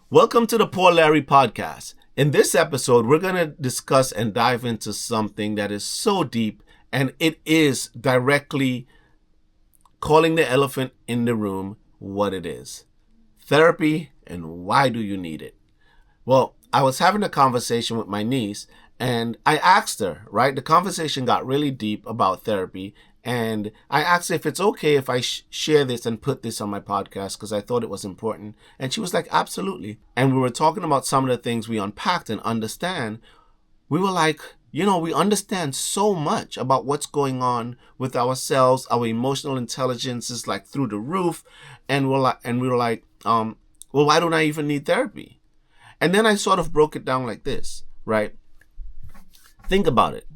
Welcome to the Poor Larry podcast. In this episode, we're going to discuss and dive into something that is so deep, and it is directly calling the elephant in the room what it is. Therapy, and why do you need it? Well, I was having a conversation with my niece, and I asked her, right? The conversation got really deep about therapy, and I asked her if it's okay if I share this and put this on my podcast because I thought it was important. And she was like, absolutely. And we were talking about some of the things we unpacked and understand. We were like, we understand so much about what's going on with ourselves. Our emotional intelligence is like through the roof. And we were like, well, why don't I even need therapy? And then I sort of broke it down like this, right? Think about it.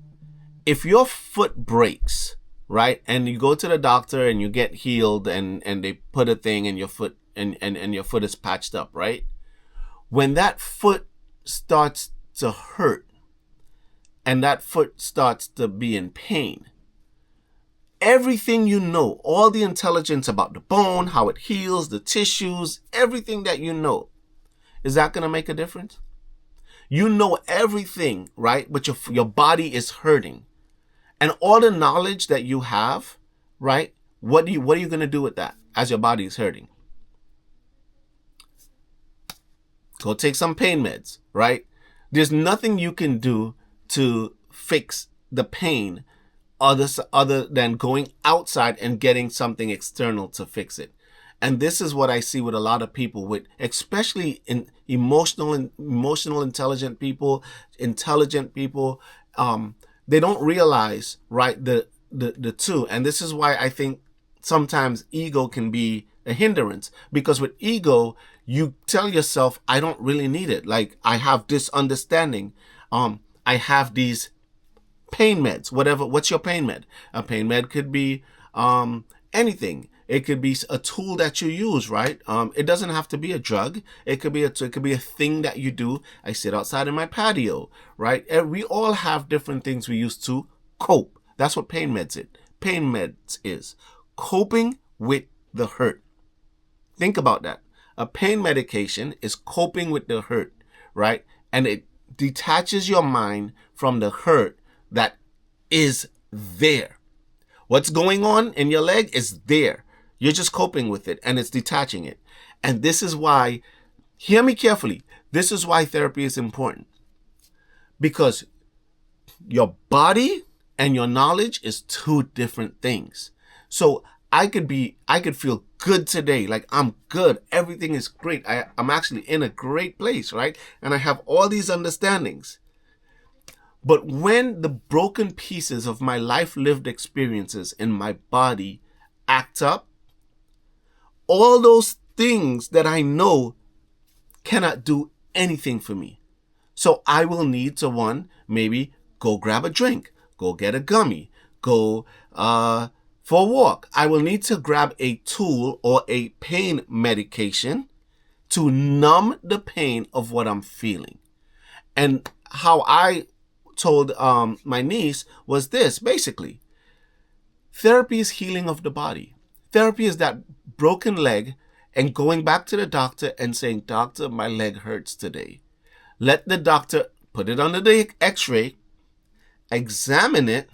If your foot breaks, right, and you go to the doctor and you get healed and they put a thing in your foot and your foot is patched up, right? When that foot starts to hurt and that foot starts to be in pain, everything all the intelligence about the bone, how it heals, the tissues, everything that is that going to make a difference? You know everything, right? But your body is hurting. And all the knowledge that you have, right? What are you going to do with that as your body is hurting? Go take some pain meds, right? There's nothing you can do to fix the pain other than going outside and getting something external to fix it. And this is what I see with a lot of people, with especially in emotional intelligent people, they don't realize, right, the two. And this is why I think sometimes ego can be a hindrance, because with ego, you tell yourself, I don't really need it. Like, I have this understanding. I have these pain meds, whatever. What's your pain med? A pain med could be anything. It could be a tool that you use, right? It doesn't have to be a drug. It could be a thing that you do. I sit outside in my patio, right? And we all have different things we use to cope. That's what pain meds is coping with the hurt. Think about that. A pain medication is coping with the hurt, right? And it detaches your mind from the hurt that is there. What's going on in your leg is there. You're just coping with it and it's detaching it. And this is why, hear me carefully, this is why therapy is important. Because your body and your knowledge is two different things. So I could feel good today. Like, I'm good. Everything is great. I'm actually in a great place, right? And I have all these understandings. But when the broken pieces of my life lived experiences in my body act up, all those things that I know cannot do anything for me. So I will need to maybe go grab a drink, go get a gummy, go for a walk. I will need to grab a tool or a pain medication to numb the pain of what I'm feeling. And how I told my niece was this, basically. Therapy is healing of the body. Therapy is that broken leg and going back to the doctor and saying, doctor, my leg hurts today. Let the doctor put it under the x-ray, examine it,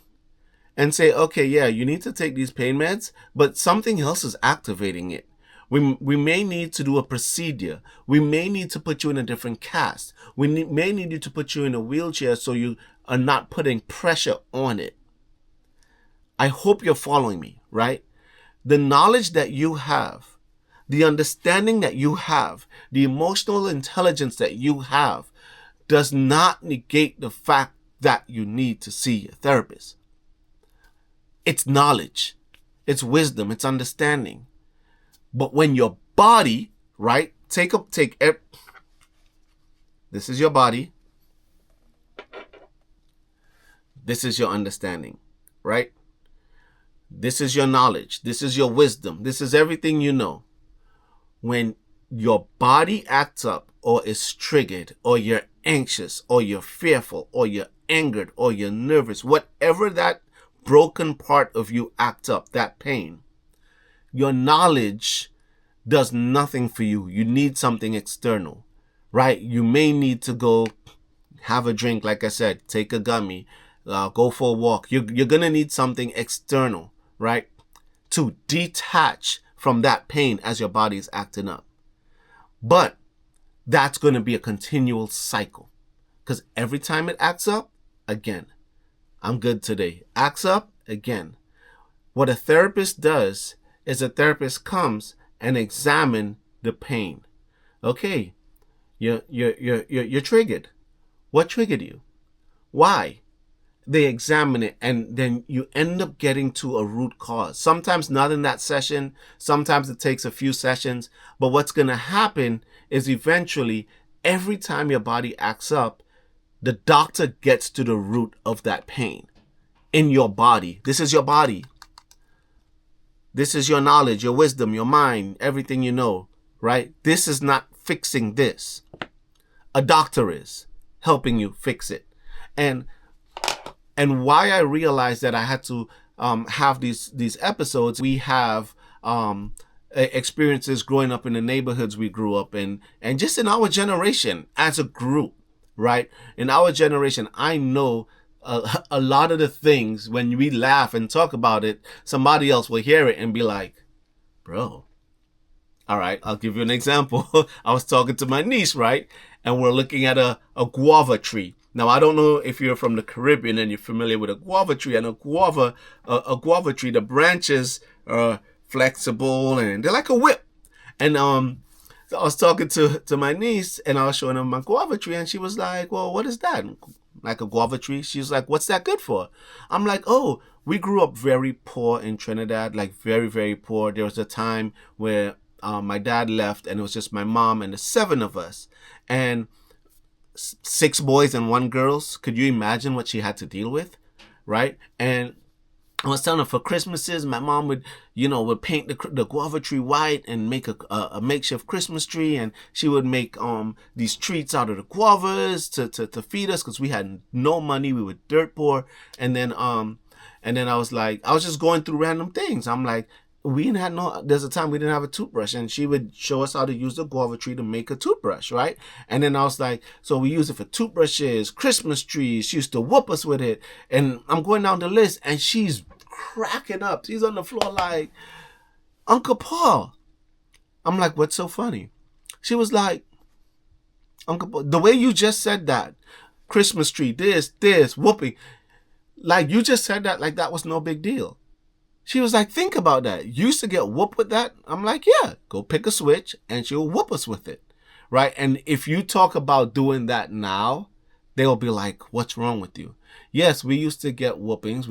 and say, okay, yeah, you need to take these pain meds, but something else is activating it. We may need to do a procedure. We may need to put you in a different cast. We may need to put you in a wheelchair so you are not putting pressure on it. I hope you're following me, right? The knowledge that you have, the understanding that you have, the emotional intelligence that you have does not negate the fact that you need to see a therapist. It's knowledge, it's wisdom, it's understanding. But when your body, right, this is your body, this is your understanding, right? This is your knowledge. This is your wisdom. This is everything you know. When your body acts up or is triggered or you're anxious or you're fearful or you're angered or you're nervous, whatever that broken part of you acts up, that pain, your knowledge does nothing for you. You need something external. right? You may need to go have a drink, like I said, take a gummy, go for a walk. You're going to need something external, right? To detach from that pain as your body is acting up. But that's going to be a continual cycle, because every time it acts up, again, I'm good today. Acts up, again. What a therapist does is a therapist comes and examine the pain. Okay, you're triggered. What triggered you? Why? They examine it, and then you end up getting to a root cause. Sometimes not in that session, sometimes it takes a few sessions, but what's going to happen is eventually every time your body acts up, the doctor gets to the root of that pain in your body. This is your body. This is your knowledge, your wisdom, your mind, everything you know, right? This is not fixing this. A doctor is helping you fix it. And why I realized that I had to have these episodes, we have experiences growing up in the neighborhoods we grew up in, and just in our generation as a group, right? In our generation, I know a lot of the things, when we laugh and talk about it, somebody else will hear it and be like, bro. All right, I'll give you an example. I was talking to my niece, right? And we're looking at a guava tree. Now, I don't know if you're from the Caribbean and you're familiar with a guava tree. And a guava tree, the branches are flexible and they're like a whip. And I was talking to my niece and I was showing her my guava tree, and she was like, well, what is that? Like a guava tree? She's like, what's that good for? I'm like, oh, we grew up very poor in Trinidad, like very, very poor. There was a time where my dad left and it was just my mom and the 7 of us. And 6 boys and 1 girls. Could you imagine what she had to deal with? Right? And I was telling her, for Christmases, my mom would paint the guava tree white and make a makeshift Christmas tree, and she would make these treats out of the guavas to feed us, because we had no money, we were dirt poor. And then I was just going through random things. I'm like, there's a time we didn't have a toothbrush, and she would show us how to use the guava tree to make a toothbrush, right? And then I was like, so we use it for toothbrushes, Christmas trees. She used to whoop us with it. And I'm going down the list, and she's cracking up. She's on the floor like, Uncle Paul. I'm like, what's so funny? She was like, Uncle Paul, the way you just said that, Christmas tree, this, whooping, like you just said that like that was no big deal. She was like, think about that. You used to get whooped with that? I'm like, yeah, go pick a switch and she'll whoop us with it, right? And if you talk about doing that now, they'll be like, what's wrong with you? Yes, we used to get whoopings.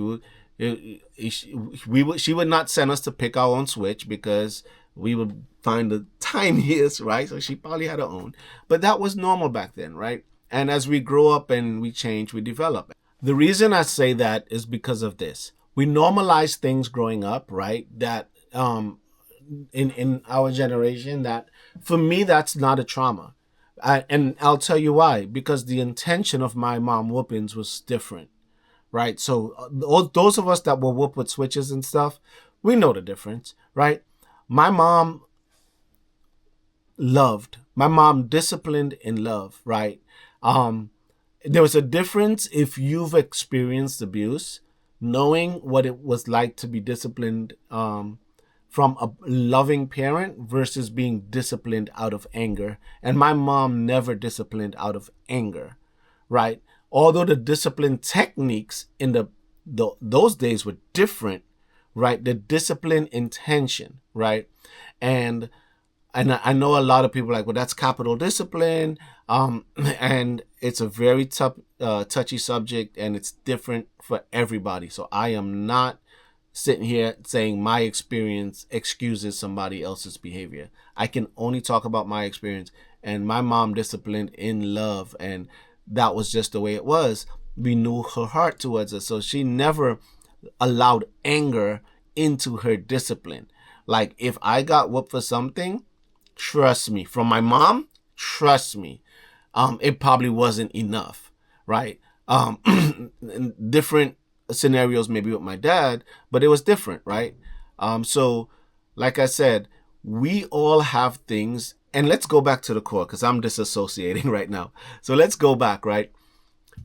She would not send us to pick our own switch because we would find the tiniest, right? So she probably had her own. But that was normal back then, right? And as we grow up and we change, we develop. The reason I say that is because of this. We normalize things growing up, right? That in our generation, that for me, that's not a trauma. And I'll tell you why. Because the intention of my mom whoopings was different, right? So those of us that were whooped with switches and stuff, we know the difference, right? My mom disciplined in love, right? There was a difference if you've experienced abuse, knowing what it was like to be disciplined from a loving parent versus being disciplined out of anger. And my mom never disciplined out of anger, right? Although the discipline techniques in those days were different, right? The discipline intention, right? And I know a lot of people are like, well, that's capital discipline. And it's a very touchy subject, and it's different for everybody. So I am not sitting here saying my experience excuses somebody else's behavior. I can only talk about my experience, and my mom disciplined in love, and that was just the way it was. We knew her heart towards us. So she never allowed anger into her discipline. Like if I got whooped for something, trust me, from my mom, trust me, it probably wasn't enough, right? Different scenarios maybe with my dad, but it was different, right? So like I said, we all have things and let's go back to the core because I'm disassociating right now. So let's go back, right?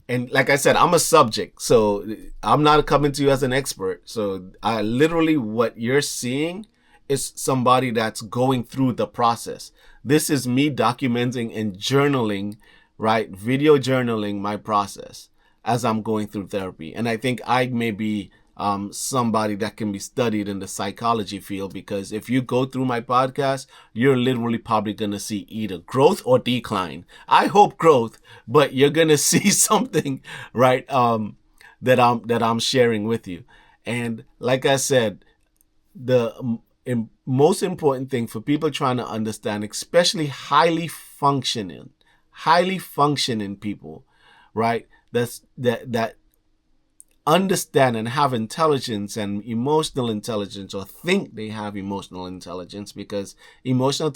And like I said, I'm a subject, so I'm not coming to you as an expert. So I literally, what you're seeing is somebody that's going through the process. This is me documenting and journaling, right? Video journaling my process as I'm going through therapy. And I think I may be somebody that can be studied in the psychology field, because if you go through my podcast, you're literally probably going to see either growth or decline. I hope growth, but you're going to see something, right? That I'm sharing with you. And like I said, the most important thing for people trying to understand, especially highly functioning people, right? That understand and have intelligence and emotional intelligence, or think they have emotional intelligence, because emotional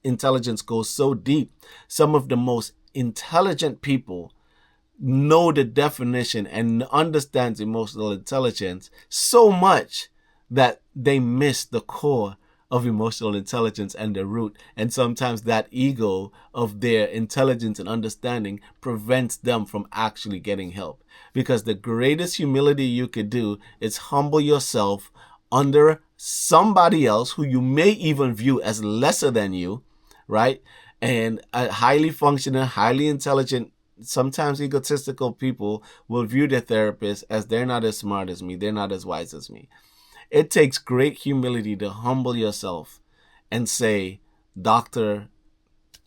intelligence goes so deep. Some of the most intelligent people know the definition and understands emotional intelligence so much that they miss the core of emotional intelligence and the root. And sometimes that ego of their intelligence and understanding prevents them from actually getting help. Because the greatest humility you could do is humble yourself under somebody else who you may even view as lesser than you, right? And a highly functioning, highly intelligent, sometimes egotistical people will view their therapist as they're not as smart as me, they're not as wise as me. It takes great humility to humble yourself and say, Doctor,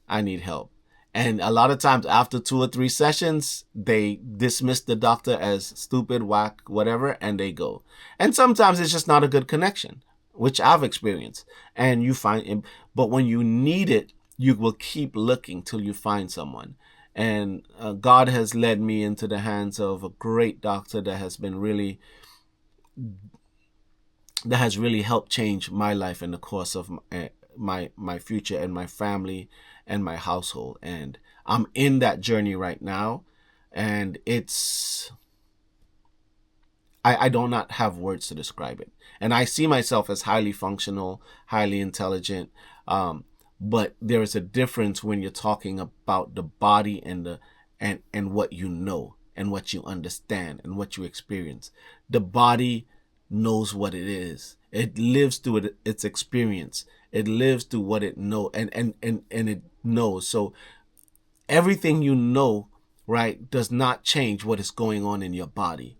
I need help. And a lot of times after 2 or 3 sessions, they dismiss the doctor as stupid, whack, whatever, and they go. And sometimes it's just not a good connection, which I've experienced. And you find, but when you need it, you will keep looking till you find someone. And God has led me into the hands of a great doctor that has really helped change my life in the course of my future and my family and my household. And I'm in that journey right now, and I do not have words to describe it. And I see myself as highly functional, highly intelligent, but there is a difference when you're talking about the body and what you know and what you understand and what you experience. The body knows what it is. It lives through its experience. It lives through what it knows, and it knows. So everything you know, right, does not change what is going on in your body.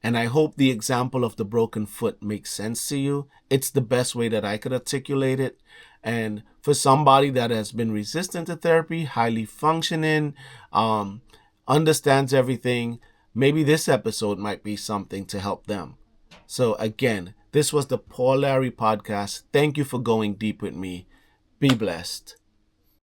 And I hope the example of the broken foot makes sense to you. It's the best way that I could articulate it. And for somebody that has been resistant to therapy, highly functioning, understands everything, maybe this episode might be something to help them. So again, this was the Paul Larry podcast. Thank you for going deep with me. Be blessed.